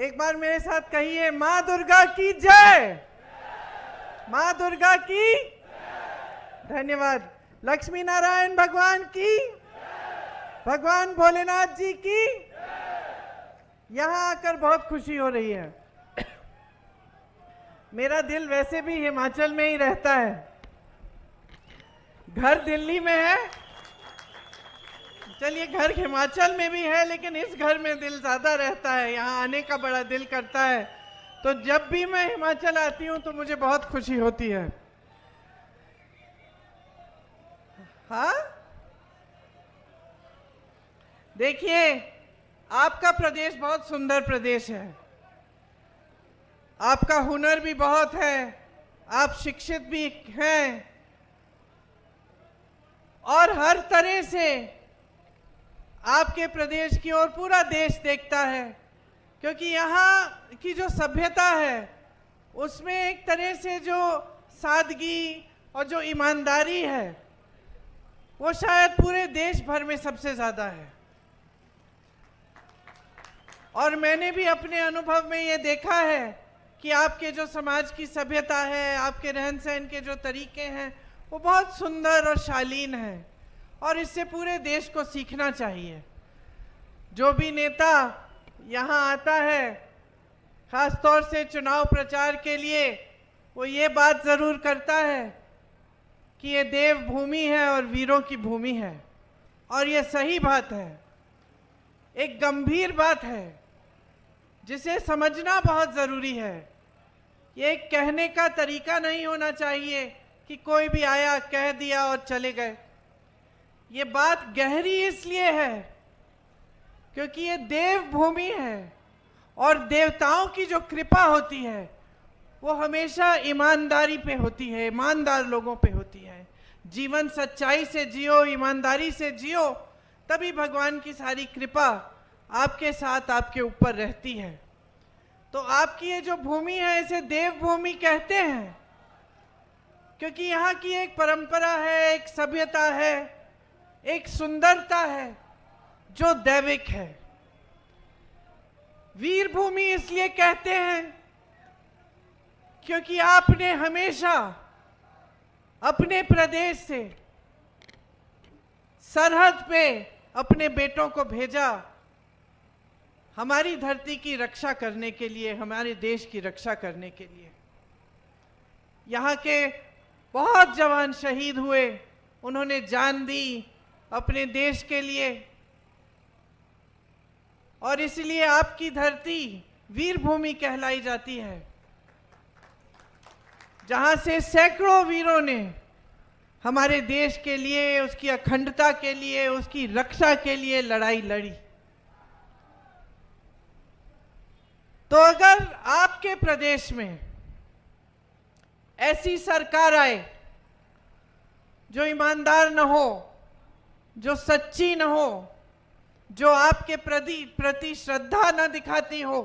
एक बार मेरे साथ कहिए, माँ दुर्गा की जय। माँ दुर्गा की धन्यवाद। लक्ष्मी नारायण भगवान की, भगवान भोलेनाथ जी की। यहाँ आकर बहुत खुशी हो रही है। मेरा दिल वैसे भी हिमाचल में ही रहता है, घर दिल्ली में है। चलिए, घर हिमाचल में भी है, लेकिन इस घर में दिल ज्यादा रहता है, यहाँ आने का बड़ा दिल करता है। तो जब भी मैं हिमाचल आती हूँ तो मुझे बहुत खुशी होती है। हाँ, देखिए, आपका प्रदेश बहुत सुंदर प्रदेश है, आपका हुनर भी बहुत है, आप शिक्षित भी हैं और हर तरह से आपके प्रदेश की ओर पूरा देश देखता है, क्योंकि यहाँ की जो सभ्यता है उसमें एक तरह से जो सादगी और जो ईमानदारी है वो शायद पूरे देश भर में सबसे ज्यादा है। और मैंने भी अपने अनुभव में ये देखा है कि आपके जो समाज की सभ्यता है, आपके रहन सहन के जो तरीके हैं वो बहुत सुंदर और शालीन है, और इससे पूरे देश को सीखना चाहिए। जो भी नेता यहाँ आता है, खास तौर से चुनाव प्रचार के लिए, वो ये बात जरूर करता है कि ये देव भूमि है और वीरों की भूमि है, और ये सही बात है, एक गंभीर बात है जिसे समझना बहुत जरूरी है। ये एक कहने का तरीका नहीं होना चाहिए कि कोई भी आया कह दिया और चले गए। ये बात गहरी इसलिए है क्योंकि ये देव भूमि है, और देवताओं की जो कृपा होती है वो हमेशा ईमानदारी पे होती है, ईमानदार लोगों पे होती है। जीवन सच्चाई से जियो, ईमानदारी से जियो, तभी भगवान की सारी कृपा आपके साथ, आपके ऊपर रहती है। तो आपकी ये जो भूमि है इसे देव भूमि कहते हैं, क्योंकि यहाँ की एक परंपरा है, एक सभ्यता है, एक सुंदरता है जो दैविक है। वीर भूमि इसलिए कहते हैं क्योंकि आपने हमेशा अपने प्रदेश से सरहद पे अपने बेटों को भेजा, हमारी धरती की रक्षा करने के लिए, हमारे देश की रक्षा करने के लिए। यहाँ के बहुत जवान शहीद हुए, उन्होंने जान दी अपने देश के लिए, और इसलिए आपकी धरती वीर भूमि कहलाई जाती है, जहां से सैकड़ों वीरों ने हमारे देश के लिए, उसकी अखंडता के लिए, उसकी रक्षा के लिए लड़ाई लड़ी। तो अगर आपके प्रदेश में ऐसी सरकार आए जो ईमानदार न हो, जो सच्ची न हो, जो आपके प्रति श्रद्धा न दिखाती हो,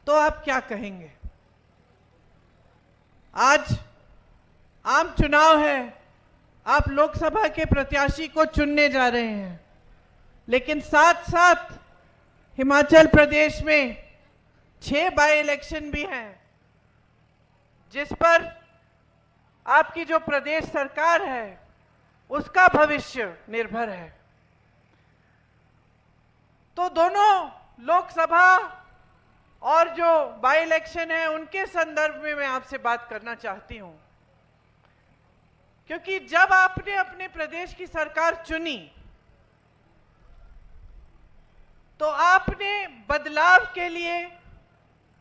तो आप क्या कहेंगे? आज आम चुनाव है, आप लोकसभा के प्रत्याशी को चुनने जा रहे हैं, लेकिन साथ साथ हिमाचल प्रदेश में 6 बाई इलेक्शन भी हैं, जिस पर आपकी जो प्रदेश सरकार है उसका भविष्य निर्भर है। तो दोनों लोकसभा और जो बाई इलेक्शन है उनके संदर्भ में मैं आपसे बात करना चाहती हूं, क्योंकि जब आपने अपने प्रदेश की सरकार चुनी तो आपने बदलाव के लिए,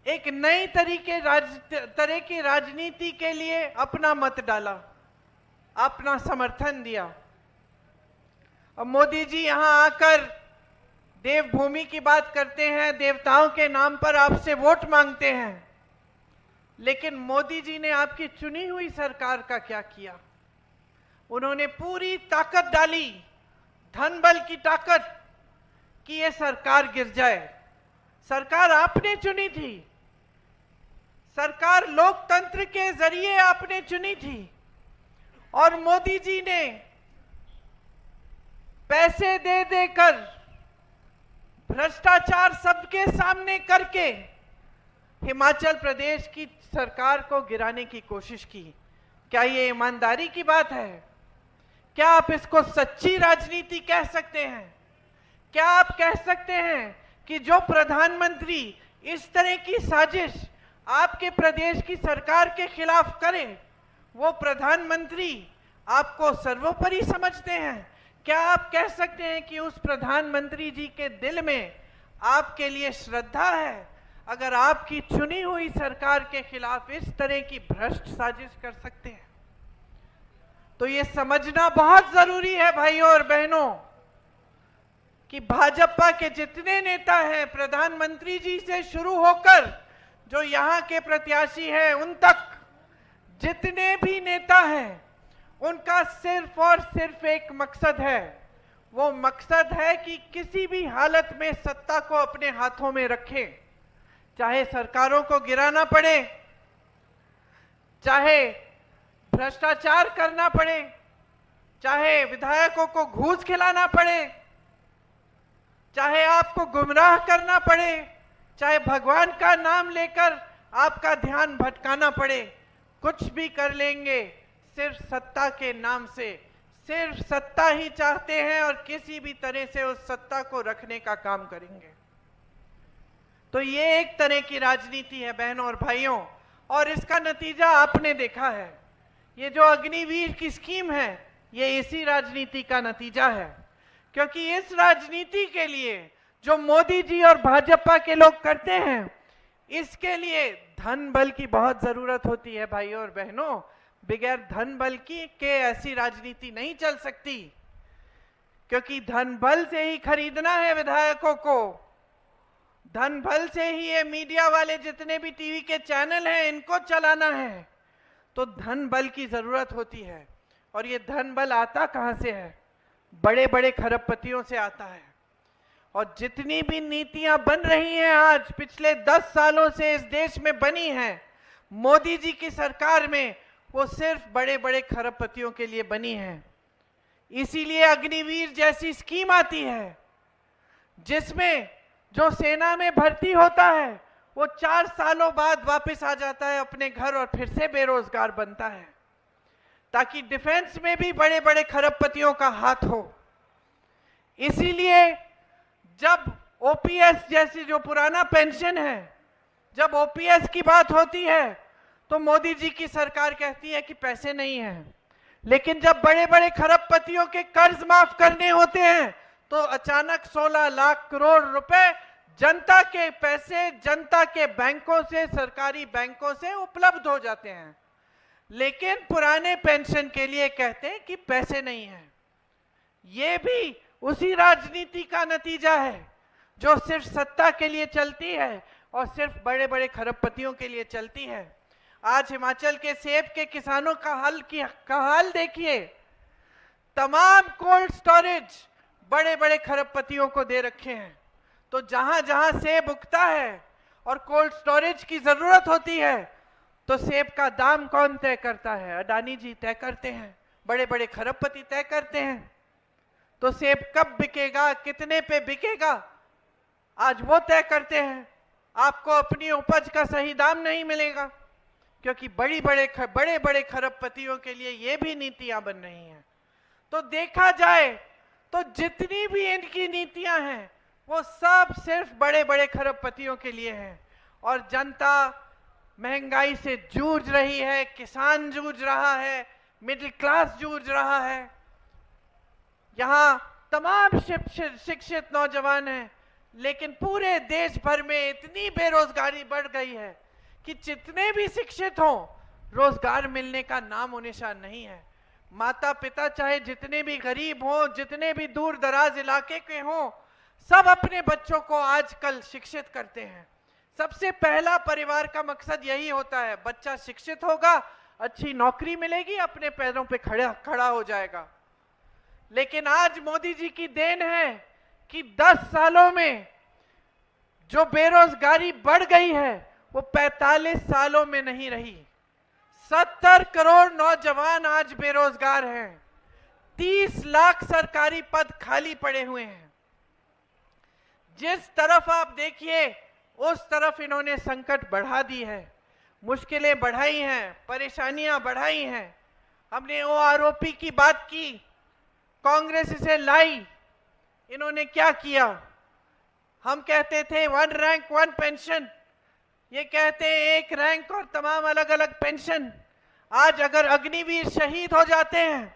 एक नई तरह की राजनीति के लिए अपना मत डाला, अपना समर्थन दिया। अब मोदी जी यहां आकर देवभूमि की बात करते हैं, देवताओं के नाम पर आपसे वोट मांगते हैं, लेकिन मोदी जी ने आपकी चुनी हुई सरकार का क्या किया? उन्होंने पूरी ताकत डाली, धन बल की ताकत, कि ये सरकार गिर जाए। सरकार आपने चुनी थी, सरकार लोकतंत्र के जरिए आपने चुनी थी, और मोदी जी ने पैसे दे देकर, भ्रष्टाचार सबके सामने करके हिमाचल प्रदेश की सरकार को गिराने की कोशिश की। क्या ये ईमानदारी की बात है? क्या आप इसको सच्ची राजनीति कह सकते हैं? क्या आप कह सकते हैं कि जो प्रधानमंत्री इस तरह की साजिश आपके प्रदेश की सरकार के खिलाफ करे, वो प्रधानमंत्री आपको सर्वोपरि समझते हैं? क्या आप कह सकते हैं कि उस प्रधानमंत्री जी के दिल में आपके लिए श्रद्धा है, अगर आपकी चुनी हुई सरकार के खिलाफ इस तरह की भ्रष्ट साजिश कर सकते हैं? तो ये समझना बहुत जरूरी है भाइयों और बहनों कि भाजपा के जितने नेता हैं, प्रधानमंत्री जी से शुरू होकर जो यहाँ के प्रत्याशी हैं उन तक जितने भी नेता हैं, उनका सिर्फ और सिर्फ एक मकसद है। वो मकसद है कि किसी भी हालत में सत्ता को अपने हाथों में रखें, चाहे सरकारों को गिराना पड़े, चाहे भ्रष्टाचार करना पड़े, चाहे विधायकों को घूस खिलाना पड़े, चाहे आपको गुमराह करना पड़े, चाहे भगवान का नाम लेकर आपका ध्यान भटकाना पड़े, कुछ भी कर लेंगे सिर्फ सत्ता के नाम से। सिर्फ सत्ता ही चाहते हैं और किसी भी तरह से उस सत्ता को रखने का काम करेंगे। तो ये एक तरह की राजनीति है बहनों और भाइयों, और इसका नतीजा आपने देखा है। ये जो अग्निवीर की स्कीम है, ये इसी राजनीति का नतीजा है। क्योंकि इस राजनीति के लिए जो मोदी जी और भाजपा के लोग करते हैं, इसके लिए धन बल की बहुत जरूरत होती है भाइयों और बहनों। बगैर धन बल के ऐसी राजनीति नहीं चल सकती, क्योंकि धन बल से ही खरीदना है विधायकों को, धन बल से ही ये मीडिया वाले जितने भी टीवी के चैनल हैं इनको चलाना है। तो धन बल की जरूरत होती है, और ये धन बल आता कहां से है? बड़े बड़े खरबपतियों से आता है। और जितनी भी नीतियां बन रही हैं आज पिछले 10 सालों से इस देश में बनी हैं मोदी जी की सरकार में, वो सिर्फ बड़े बड़े खरबपतियों के लिए बनी है। इसीलिए अग्निवीर जैसी स्कीम आती है, जिसमें जो सेना में भर्ती होता है वो 4 सालों बाद वापस आ जाता है अपने घर और फिर से बेरोजगार बनता है, ताकि डिफेंस में भी बड़े बड़े खरबपतियों का हाथ हो। इसीलिए जब ओपीएस जैसी जो पुराना पेंशन है, जब ओपीएस की बात होती है तो मोदी जी की सरकार कहती है कि पैसे नहीं हैं, लेकिन जब बड़े बड़े खरबपतियों के कर्ज माफ करने होते हैं तो अचानक 16 लाख करोड़ रुपए जनता के पैसे जनता के बैंकों से, सरकारी बैंकों से उपलब्ध हो जाते हैं। लेकिन पुराने पेंशन के लिए कहते हैं कि पैसे नहीं हैं। ये भी उसी राजनीति का नतीजा है जो सिर्फ सत्ता के लिए चलती है और सिर्फ बड़े बड़े खरबपतियों के लिए चलती है। आज हिमाचल के सेब के किसानों का हाल देखिए। तमाम कोल्ड स्टोरेज बड़े बड़े खरबपतियों को दे रखे हैं। तो जहां जहां सेब उगता है और कोल्ड स्टोरेज की जरूरत होती है, तो सेब का दाम कौन तय करता है? अडानी जी तय करते हैं, बड़े बड़े खरबपति तय करते हैं। तो सेब कब बिकेगा, कितने पे बिकेगा, आज वो तय करते हैं। आपको अपनी उपज का सही दाम नहीं मिलेगा, क्योंकि बड़े बड़े खरबपतियों के लिए ये भी नीतियां बन रही हैं। तो देखा जाए तो जितनी भी इनकी नीतियां हैं वो सब सिर्फ बड़े बड़े खरबपतियों के लिए हैं। और जनता महंगाई से जूझ रही है, किसान जूझ रहा है, मिडिल क्लास जूझ रहा है। यहाँ तमाम शिक्षित नौजवान हैं, लेकिन पूरे देश भर में इतनी बेरोजगारी बढ़ गई है कि जितने भी शिक्षित हों, रोजगार मिलने का नामो निशान नहीं है। माता पिता चाहे जितने भी गरीब हों, जितने भी दूर दराज इलाके के हों, सब अपने बच्चों को आजकल शिक्षित करते हैं। सबसे पहला परिवार का मकसद यही होता है, बच्चा शिक्षित होगा, अच्छी नौकरी मिलेगी, अपने पैरों पे खड़ा हो जाएगा। लेकिन आज मोदी जी की देन है कि 10 सालों में जो बेरोजगारी बढ़ गई है वो 45 सालों में नहीं रही। 70 करोड़ नौजवान आज बेरोजगार हैं। 30 लाख सरकारी पद खाली पड़े हुए हैं। जिस तरफ आप देखिए उस तरफ इन्होंने संकट बढ़ा दी है, मुश्किलें बढ़ाई हैं, परेशानियां बढ़ाई हैं। हमने ओआरओपी की बात की, कांग्रेस इसे लाई, इन्होंने क्या किया? हम कहते थे 1 रैंक 1 पेंशन, ये कहते हैं 1 रैंक और तमाम अलग अलग पेंशन। आज अगर अग्निवीर शहीद हो जाते हैं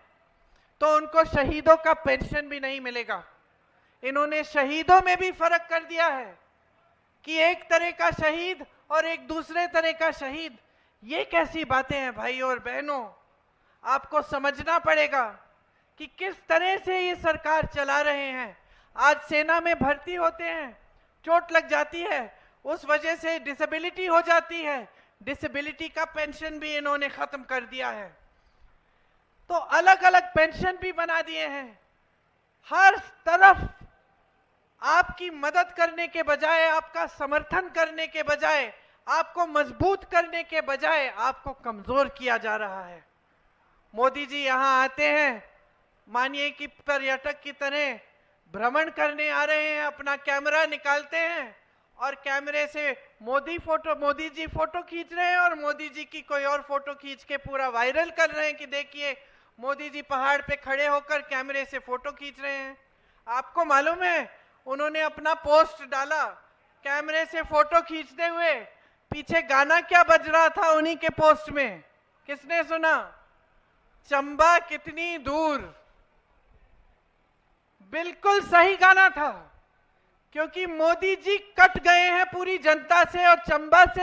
तो उनको शहीदों का पेंशन भी नहीं मिलेगा। इन्होंने शहीदों में भी फर्क कर दिया है कि एक तरह का शहीद और एक दूसरे तरह का शहीद। ये कैसी बातें हैं भाइयों और बहनों? आपको समझना पड़ेगा कि किस तरह से ये सरकार चला रहे हैं। आज सेना में भर्ती होते हैं, चोट लग जाती है, उस वजह से डिसेबिलिटी हो जाती है, डिसेबिलिटी का पेंशन भी इन्होंने खत्म कर दिया है। तो अलग अलग पेंशन भी बना दिए हैं। हर तरफ आपकी मदद करने के बजाय, आपका समर्थन करने के बजाय, आपको मजबूत करने के बजाय आपको कमजोर किया जा रहा है। मोदी जी यहां आते हैं, मानिए कि पर्यटक की तरह भ्रमण करने आ रहे हैं, अपना कैमरा निकालते हैं और कैमरे से मोदी जी फोटो खींच रहे हैं और मोदी जी की कोई और फोटो खींच के पूरा वायरल कर रहे हैं कि देखिए मोदी जी पहाड़ पे खड़े होकर कैमरे से फोटो खींच रहे हैं। आपको मालूम है उन्होंने अपना पोस्ट डाला कैमरे से फोटो खींचते हुए, पीछे गाना क्या बज रहा था उन्हीं के पोस्ट में? किसने सुना? चंबा कितनी दूर। बिल्कुल सही गाना था, क्योंकि मोदी जी कट गए हैं पूरी जनता से, और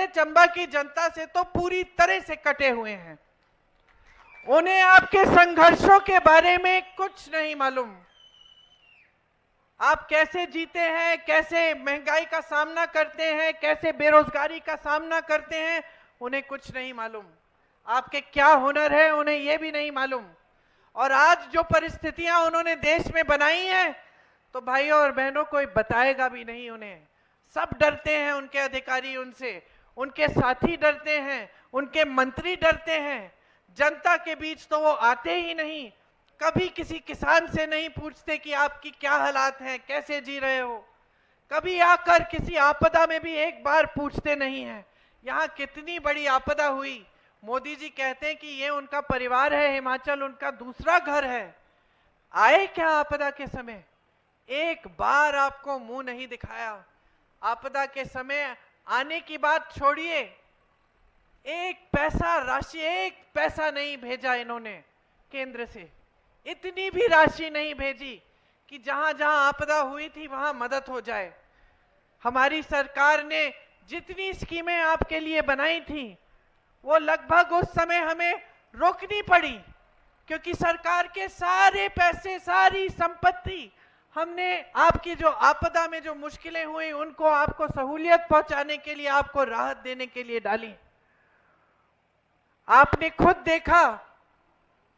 चंबा की जनता से तो पूरी तरह से कटे हुए हैं। उन्हें आपके संघर्षों के बारे में कुछ नहीं मालूम। आप कैसे जीते हैं, कैसे महंगाई का सामना करते हैं, कैसे बेरोजगारी का सामना करते हैं, उन्हें कुछ नहीं मालूम। आपके क्या हुनर है उन्हें यह भी नहीं मालूम। और आज जो परिस्थितियां उन्होंने देश में बनाई हैं, तो भाइयों और बहनों कोई बताएगा भी नहीं उन्हें। सब डरते हैं, उनके अधिकारी उनसे, उनके साथी डरते हैं, उनके मंत्री डरते हैं। जनता के बीच तो वो आते ही नहीं, कभी किसी किसान से नहीं पूछते कि आपकी क्या हालात हैं, कैसे जी रहे हो। कभी आकर किसी आपदा में भी एक बार पूछते नहीं हैं। यहाँ कितनी बड़ी आपदा हुई, मोदी जी कहते हैं कि ये उनका परिवार है, हिमाचल उनका दूसरा घर है। आए क्या आपदा के समय? एक बार आपको मुंह नहीं दिखाया। आपदा के समय आने की बात छोड़िए, एक पैसा राशि, एक पैसा नहीं भेजा इन्होंने केंद्र से। इतनी भी राशि नहीं भेजी कि जहां जहां आपदा हुई थी वहां मदद हो जाए। हमारी सरकार ने जितनी स्कीमें आपके लिए बनाई थी वो लगभग उस समय हमें रोकनी पड़ी, क्योंकि सरकार के सारे पैसे, सारी संपत्ति हमने आपकी जो आपदा में जो मुश्किलें हुई उनको आपको सहूलियत पहुंचाने के लिए, आपको राहत देने के लिए डाली। आपने खुद देखा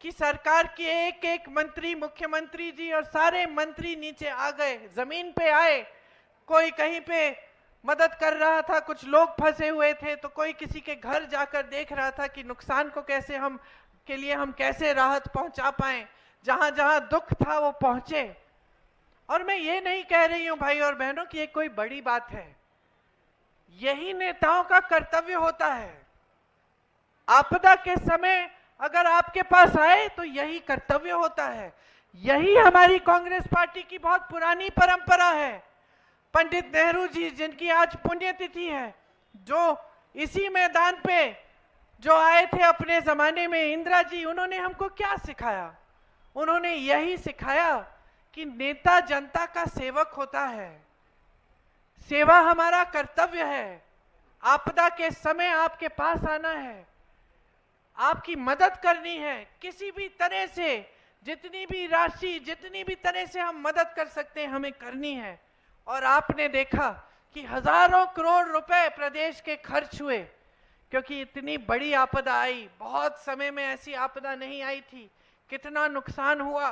कि सरकार के एक एक मंत्री, मुख्यमंत्री जी और सारे मंत्री नीचे आ गए, जमीन पे आए। कोई कहीं पे मदद कर रहा था, कुछ लोग फंसे हुए थे तो कोई किसी के घर जाकर देख रहा था कि नुकसान को कैसे हम कैसे राहत पहुंचा पाएं। जहां जहां दुख था वो पहुंचे। और मैं ये नहीं कह रही हूं भाई और बहनों कि ये कोई बड़ी बात है, यही नेताओं का कर्तव्य होता है। आपदा के समय अगर आपके पास आए तो यही कर्तव्य होता है। यही हमारी कांग्रेस पार्टी की बहुत पुरानी परंपरा है। पंडित नेहरू जी, जिनकी आज पुण्यतिथि है, जो इसी मैदान पे जो आए थे अपने जमाने में, इंदिरा जी, उन्होंने हमको क्या सिखाया? उन्होंने यही सिखाया कि नेता जनता का सेवक होता है, सेवा हमारा कर्तव्य है। आपदा के समय आपके पास आना है, आपकी मदद करनी है किसी भी तरह से। जितनी भी राशि, जितनी भी तरह से हम मदद कर सकते हैं हमें करनी है। और आपने देखा कि हजारों करोड़ रुपए प्रदेश के खर्च हुए, क्योंकि इतनी बड़ी आपदा आई। बहुत समय में ऐसी आपदा नहीं आई थी। कितना नुकसान हुआ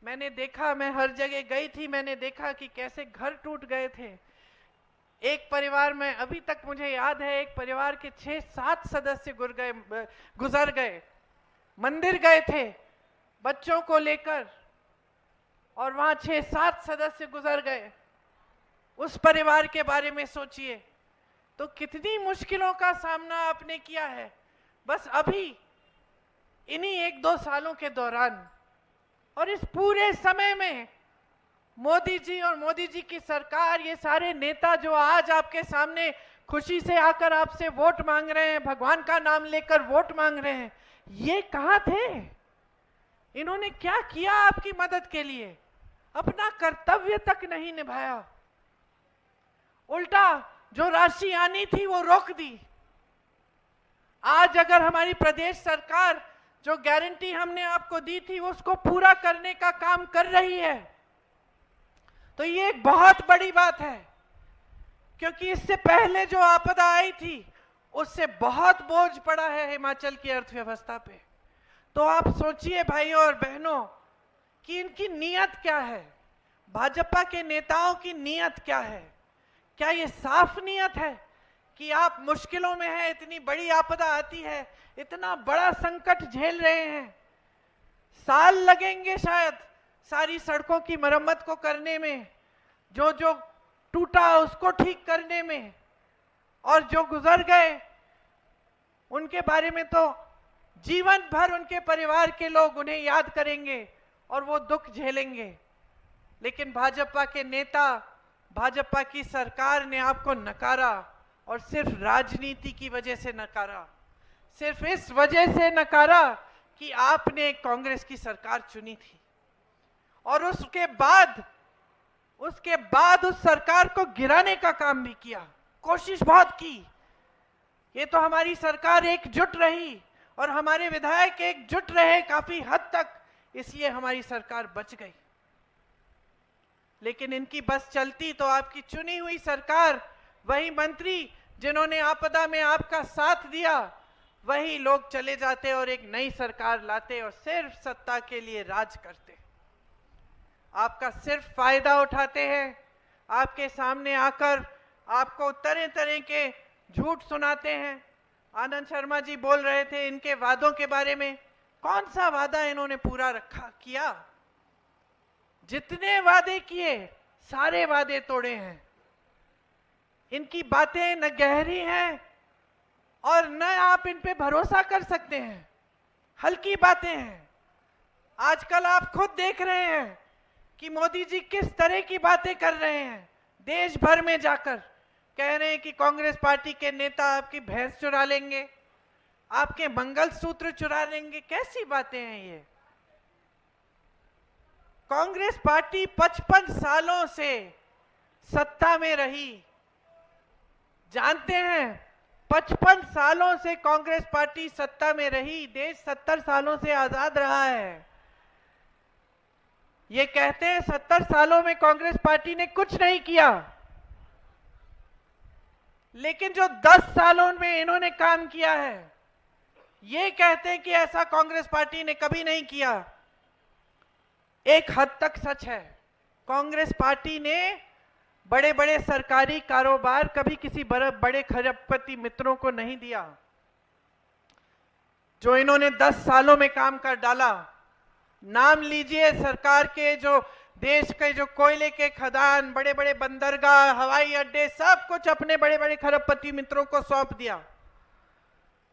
मैंने देखा। मैं हर जगह गई थी, मैंने देखा कि कैसे घर टूट गए थे। एक परिवार में अभी तक मुझे याद है, एक परिवार के 6-7 सदस्य गुजर गए। मंदिर गए थे बच्चों को लेकर और वहां 6-7 सदस्य गुजर गए। उस परिवार के बारे में सोचिए। तो कितनी मुश्किलों का सामना आपने किया है बस अभी इन्हीं 1-2 सालों के दौरान। और इस पूरे समय में मोदी जी और मोदी जी की सरकार, ये सारे नेता जो आज आपके सामने खुशी से आकर आपसे वोट मांग रहे हैं, भगवान का नाम लेकर वोट मांग रहे हैं, ये कहाँ थे? इन्होंने क्या किया आपकी मदद के लिए? अपना कर्तव्य तक नहीं निभाया, उल्टा जो राशि आनी थी वो रोक दी। आज अगर हमारी प्रदेश सरकार जो गारंटी हमने आपको दी थी उसको पूरा करने का काम कर रही है, तो ये एक बहुत बड़ी बात है, क्योंकि इससे पहले जो आपदा आई थी उससे बहुत बोझ पड़ा है हिमाचल की अर्थव्यवस्था पे। तो आप सोचिए भाइयों और बहनों कि इनकी नीयत क्या है, भाजपा के नेताओं की नीयत क्या है? क्या ये साफ नीयत है कि आप मुश्किलों में हैं, इतनी बड़ी आपदा आती है, इतना बड़ा संकट झेल रहे हैं, साल लगेंगे शायद सारी सड़कों की मरम्मत को करने में, जो जो टूटा उसको ठीक करने में, और जो गुजर गए उनके बारे में तो जीवन भर उनके परिवार के लोग उन्हें याद करेंगे और वो दुख झेलेंगे। लेकिन भाजपा के नेता, भाजपा की सरकार ने आपको नकारा, और सिर्फ राजनीति की वजह से नकारा, सिर्फ इस वजह से नकारा कि आपने कांग्रेस की सरकार चुनी थी, और उसके बाद उस सरकार को गिराने का काम भी किया, कोशिश बहुत की। ये तो हमारी सरकार एकजुट रही और हमारे विधायक एकजुट रहे काफी हद तक, इसलिए हमारी सरकार बच गई। लेकिन इनकी बस चलती तो आपकी चुनी हुई सरकार, वही मंत्री जिन्होंने आपदा में आपका साथ दिया, वही लोग चले जाते और एक नई सरकार लाते और सिर्फ सत्ता के लिए राज करते। आपका सिर्फ फायदा उठाते हैं, आपके सामने आकर आपको तरह तरह के झूठ सुनाते हैं। आनंद शर्मा जी बोल रहे थे इनके वादों के बारे में, कौन सा वादा इन्होंने पूरा किया? जितने वादे किए सारे वादे तोड़े हैं। इनकी बातें न गहरी हैं और न आप इन पे भरोसा कर सकते हैं, हल्की बातें हैं। आजकल आप खुद देख रहे हैं कि मोदी जी किस तरह की बातें कर रहे हैं, देश भर में जाकर कह रहे हैं कि कांग्रेस पार्टी के नेता आपकी भैंस चुरा लेंगे, आपके मंगलसूत्र चुरा लेंगे। कैसी बातें हैं ये? कांग्रेस पार्टी 55 सालों से सत्ता में रही, जानते हैं 55 सालों से कांग्रेस पार्टी सत्ता में रही, देश 70 सालों से आजाद रहा है। ये कहते हैं 70 सालों में कांग्रेस पार्टी ने कुछ नहीं किया, लेकिन जो 10 सालों में इन्होंने काम किया है, ये कहते हैं कि ऐसा कांग्रेस पार्टी ने कभी नहीं किया। एक हद तक सच है, कांग्रेस पार्टी ने बड़े बड़े सरकारी कारोबार कभी किसी बड़े खरबपति मित्रों को नहीं दिया। जो इन्होंने 10 सालों में काम कर डाला, नाम लीजिए सरकार के, जो देश के जो कोयले के खदान, बड़े बड़े बंदरगाह, हवाई अड्डे, सब कुछ अपने बड़े बड़े खरबपति मित्रों को सौंप दिया।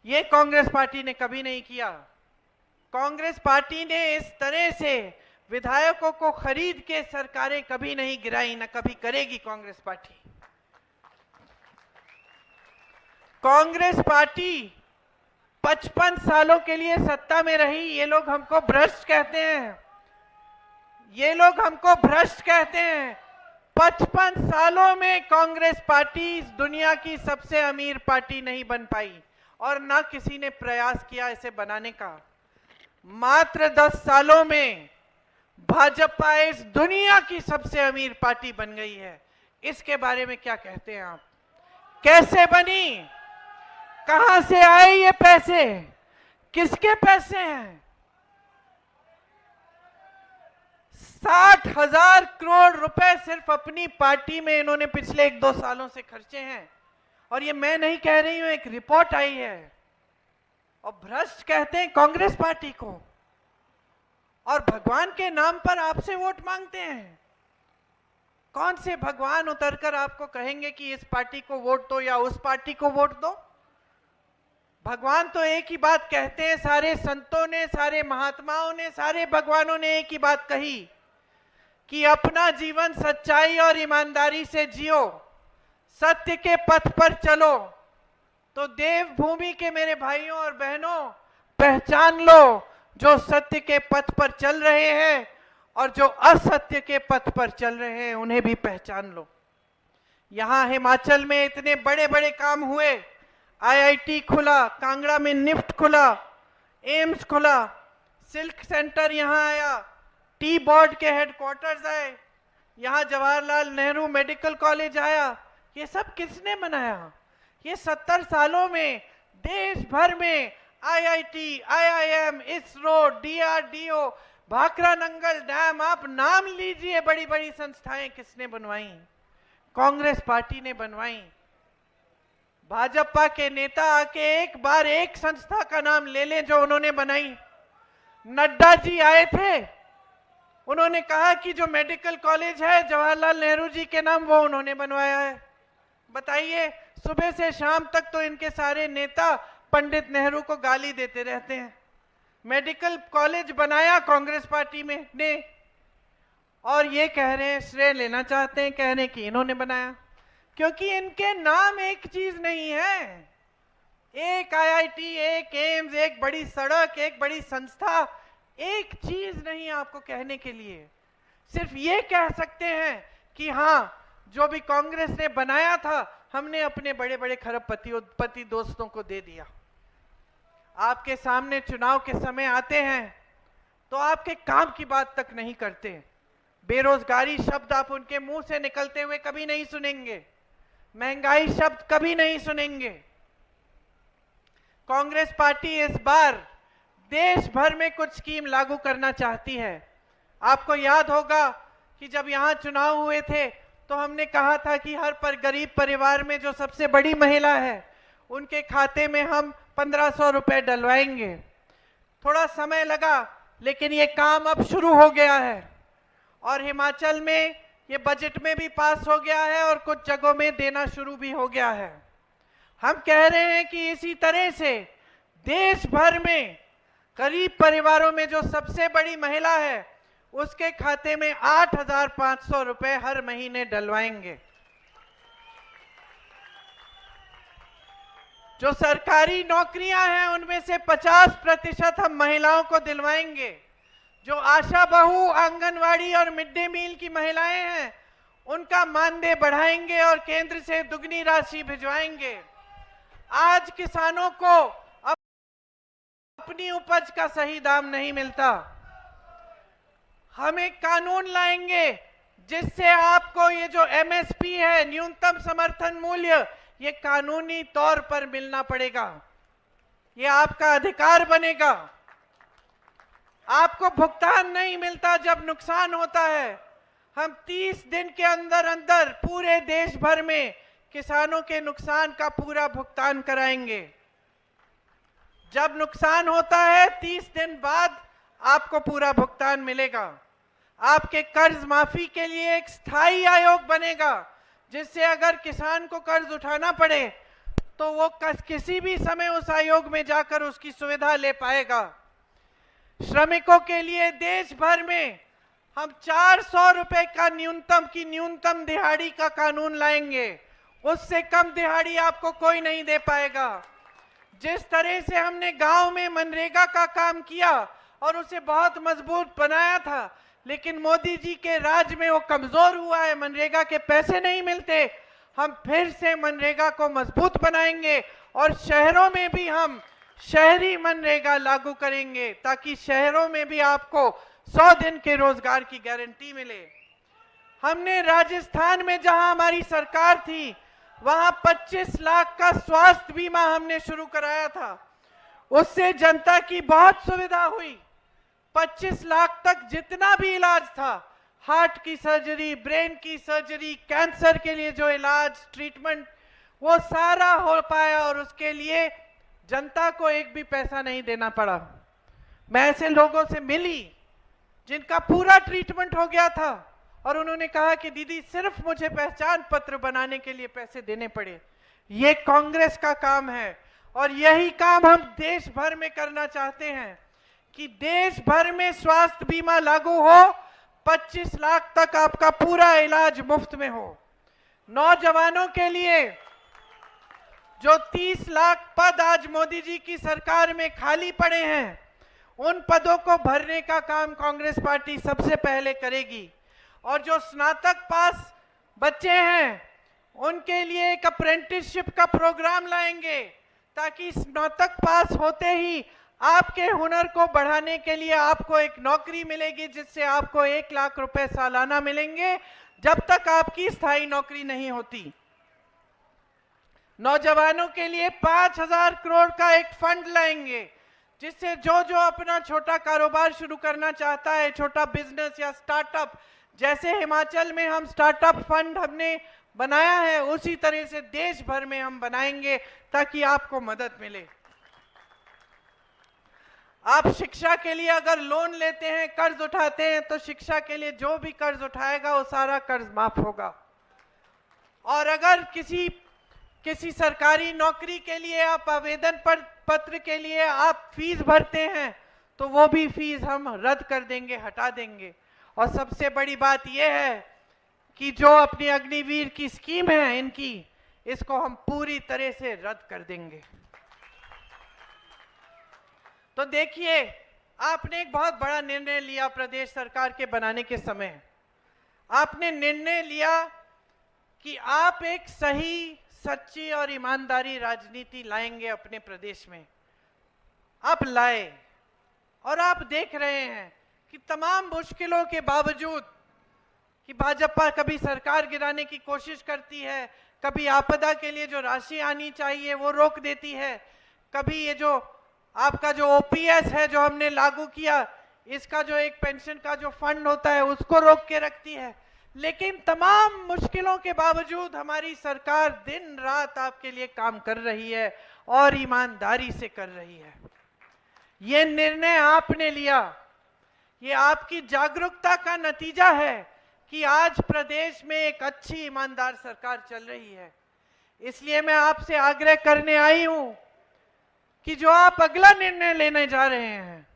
ये कांग्रेस पार्टी ने कभी नहीं किया। कांग्रेस पार्टी ने इस तरह से विधायकों को खरीद के सरकारें कभी नहीं गिराई, न कभी करेगी कांग्रेस पार्टी। कांग्रेस पार्टी 55 सालों के लिए सत्ता में रही। ये लोग हमको भ्रष्ट कहते हैं, ये लोग हमको भ्रष्ट कहते हैं। 55 सालों में कांग्रेस पार्टी इस दुनिया की सबसे अमीर पार्टी नहीं बन पाई, और ना किसी ने प्रयास किया इसे बनाने का। मात्र 10 सालों में भाजपा इस दुनिया की सबसे अमीर पार्टी बन गई है। इसके बारे में क्या कहते हैं आप? कैसे बनी? कहां से आए ये पैसे? किसके पैसे हैं? 60,000 करोड़ रुपए सिर्फ अपनी पार्टी में इन्होंने पिछले 1-2 सालों से खर्चे हैं। और ये मैं नहीं कह रही हूं, एक रिपोर्ट आई है। और भ्रष्ट कहते हैं कांग्रेस पार्टी को, और भगवान के नाम पर आपसे वोट मांगते हैं। कौन से भगवान उतरकर आपको कहेंगे कि इस पार्टी को वोट दो या उस पार्टी को वोट दो? भगवान तो एक ही बात कहते हैं, सारे संतों ने, सारे महात्माओं ने, सारे भगवानों ने एक ही बात कही कि अपना जीवन सच्चाई और ईमानदारी से जियो, सत्य के पथ पर चलो। तो देवभूमि के मेरे भाइयों और बहनों, पहचान लो जो सत्य के पथ पर चल रहे हैं और जो असत्य के पथ पर चल रहे हैं उन्हें भी पहचान लो। यहां हिमाचल में इतने बड़े बड़े काम हुए, आईआईटी खुला, कांगड़ा में निफ्ट खुला, एम्स खुला, सिल्क सेंटर यहां आया, टी बोर्ड के हेडक्वार्टर्स आए, यहां जवाहरलाल नेहरू मेडिकल कॉलेज आया। ये सब किसने बनाया? ये 70 सालों में देश भर में IIT, IIM, ISRO, DRDO, Bhakra Nangal dam, आप नाम लीजिए, बड़ी बड़ी संस्थाएं किसने बनवाई? कांग्रेस पार्टी ने बनवाई। भाजपा के नेता आके एक बार एक संस्था का नाम ले लें जो उन्होंने बनाई। नड्डा जी आए थे, उन्होंने कहा कि जो मेडिकल कॉलेज है जवाहरलाल नेहरू जी के नाम, वो उन्होंने बनवाया है। बताइए, सुबह से शाम तक तो इनके सारे नेता पंडित नेहरू को गाली देते रहते हैं। मेडिकल कॉलेज बनाया कांग्रेस पार्टी में ने, और ये कह रहे हैं, श्रेय लेना चाहते हैं, कह रहे हैं कि इन्होंने बनाया, क्योंकि इनके नाम एक चीज नहीं है। एक आईआईटी, एक एम्स, एक बड़ी सड़क, एक बड़ी संस्था, एक चीज नहीं आपको कहने के लिए। सिर्फ ये कह सकते हैं कि हाँ, जो भी कांग्रेस ने बनाया था हमने अपने बड़े बड़े खरबपति दोस्तों को दे दिया। आपके सामने चुनाव के समय आते हैं तो आपके काम की बात तक नहीं करते। बेरोजगारी शब्द आप उनके मुंह से निकलते हुए कभी नहीं सुनेंगे, महंगाई शब्द कभी नहीं सुनेंगे। कांग्रेस पार्टी इस बार देश भर में कुछ स्कीम लागू करना चाहती है। आपको याद होगा कि जब यहां चुनाव हुए थे तो हमने कहा था कि हर गरीब परिवार में जो सबसे बड़ी महिला है उनके खाते में हम 1500 रुपए डलवाएंगे। थोड़ा समय लगा, लेकिन ये काम अब शुरू हो गया है और हिमाचल में ये बजट में भी पास हो गया है और कुछ जगहों में देना शुरू भी हो गया है। हम कह रहे हैं कि इसी तरह से देश भर में गरीब परिवारों में जो सबसे बड़ी महिला है उसके खाते में 8500 रुपए हर महीने डलवाएंगे। जो सरकारी नौकरियां हैं उनमें से 50% हम महिलाओं को दिलवाएंगे। जो आशा बहू, आंगनवाड़ी और मिड डे मील की महिलाएं हैं उनका मानदेय बढ़ाएंगे और केंद्र से दुगनी राशि भिजवाएंगे। आज किसानों को अपनी उपज का सही दाम नहीं मिलता। हम एक कानून लाएंगे जिससे आपको ये जो एमएसपी है, न्यूनतम समर्थन मूल्य, ये कानूनी तौर पर मिलना पड़ेगा। ये आपका अधिकार बनेगा। आपको भुगतान नहीं मिलता जब नुकसान होता है। हम 30 दिन के अंदर अंदर पूरे देश भर में किसानों के नुकसान का पूरा भुगतान कराएंगे। जब नुकसान होता है 30 दिन बाद आपको पूरा भुगतान मिलेगा। आपके कर्ज माफी के लिए एक स्थायी आयोग बनेगा जिससे अगर किसान को कर्ज उठाना पड़े तो वो किसी भी समय उस आयोग में जाकर उसकी सुविधा ले पाएगा। श्रमिकों के लिए देश भर में हम 400 रुपए का न्यूनतम दिहाड़ी का कानून लाएंगे। उससे कम दिहाड़ी आपको कोई नहीं दे पाएगा। जिस तरह से हमने गांव में मनरेगा का काम किया और उसे बहुत मजबूत बनाया था, लेकिन मोदी जी के राज में वो कमजोर हुआ है, मनरेगा के पैसे नहीं मिलते। हम फिर से मनरेगा को मजबूत बनाएंगे और शहरों में भी हम शहरी मनरेगा लागू करेंगे ताकि शहरों में भी आपको 100 दिन के रोजगार की गारंटी मिले। हमने राजस्थान में जहां हमारी सरकार थी वहां 25 लाख का स्वास्थ्य बीमा हमने शुरू कराया था। उससे जनता की बहुत सुविधा हुई। 25 लाख तक जितना भी इलाज था, हार्ट की सर्जरी, ब्रेन की सर्जरी, कैंसर के लिए जो इलाज, ट्रीटमेंट, वो सारा हो पाया और उसके लिए जनता को एक भी पैसा नहीं देना पड़ा। मैं ऐसे लोगों से मिली जिनका पूरा ट्रीटमेंट हो गया था और उन्होंने कहा कि दीदी सिर्फ मुझे पहचान पत्र बनाने के लिए पैसे देने पड़े। ये कांग्रेस का काम है और यही काम हम देश भर में करना चाहते हैं कि देश भर में स्वास्थ्य बीमा लागू हो, 25 लाख तक आपका पूरा इलाज मुफ्त में हो। नौजवानों के लिए जो 30 लाख पद आज मोदी जी की सरकार में खाली पड़े हैं, उन पदों को भरने का काम कांग्रेस पार्टी सबसे पहले करेगी। और जो स्नातक पास बच्चे हैं उनके लिए एक अप्रेंटिसशिप का प्रोग्राम लाएंगे ताकि स्नातक पास होते ही आपके हुनर को बढ़ाने के लिए आपको एक नौकरी मिलेगी, जिससे आपको 1 लाख रुपए सालाना मिलेंगे जब तक आपकी स्थायी नौकरी नहीं होती। नौजवानों के लिए 5,000 करोड़ का एक फंड लाएंगे, जिससे जो जो अपना छोटा कारोबार शुरू करना चाहता है, छोटा बिजनेस या स्टार्टअप, जैसे हिमाचल में हम स्टार्टअप फंड हमने बनाया है, उसी तरह से देश भर में हम बनाएंगे ताकि आपको मदद मिले। आप शिक्षा के लिए अगर लोन लेते हैं, कर्ज उठाते हैं, तो शिक्षा के लिए जो भी कर्ज उठाएगा वो सारा कर्ज माफ होगा। और अगर किसी सरकारी नौकरी के लिए आप आवेदन पत्र के लिए आप फीस भरते हैं, तो वो भी फीस हम रद्द कर देंगे, हटा देंगे। और सबसे बड़ी बात यह है कि जो अपनी अग्निवीर की स्कीम है इनकी, इसको हम पूरी तरह से रद्द कर देंगे। तो देखिए, आपने एक बहुत बड़ा निर्णय लिया प्रदेश सरकार के बनाने के समय। आपने निर्णय लिया कि आप एक सही, सच्ची और ईमानदारी राजनीति लाएंगे अपने प्रदेश में। आप लाए और आप देख रहे हैं कि तमाम मुश्किलों के बावजूद कि भाजपा कभी सरकार गिराने की कोशिश करती है, कभी आपदा के लिए जो राशि आनी चाहिए वो रोक देती है, कभी ये जो आपका जो ओपीएस है जो हमने लागू किया, इसका जो एक पेंशन का जो फंड होता है उसको रोक के रखती है। लेकिन तमाम मुश्किलों के बावजूद हमारी सरकार दिन रात आपके लिए काम कर रही है और ईमानदारी से कर रही है। ये निर्णय आपने लिया, ये आपकी जागरूकता का नतीजा है कि आज प्रदेश में एक अच्छी ईमानदार सरकार चल रही है। इसलिए मैं आपसे आग्रह करने आई हूं कि जो आप अगला निर्णय लेने जा रहे हैं,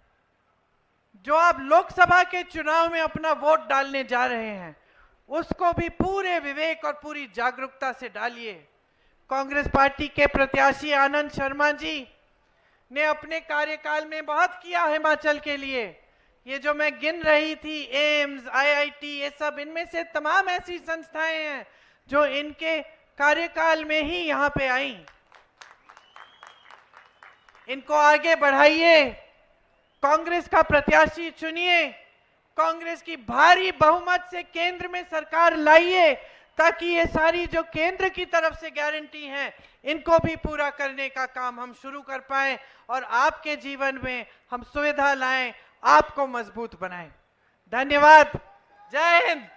जो आप लोकसभा के चुनाव में अपना वोट डालने जा रहे हैं, उसको भी पूरे विवेक और पूरी जागरूकता से डालिए। कांग्रेस पार्टी के प्रत्याशी आनंद शर्मा जी ने अपने कार्यकाल में बहुत किया हिमाचल के लिए। ये जो मैं गिन रही थी, एम्स, आईआईटी, ये सब, इनमें से तमाम ऐसी संस्थाएं हैं जो इनके कार्यकाल में ही यहाँ पे आई। इनको आगे बढ़ाइए, कांग्रेस का प्रत्याशी चुनिए, कांग्रेस की भारी बहुमत से केंद्र में सरकार लाइए, ताकि ये सारी जो केंद्र की तरफ से गारंटी हैं, इनको भी पूरा करने का काम हम शुरू कर पाएं और आपके जीवन में हम सुविधा लाएं, आपको मजबूत बनाएं। धन्यवाद। जय हिंद।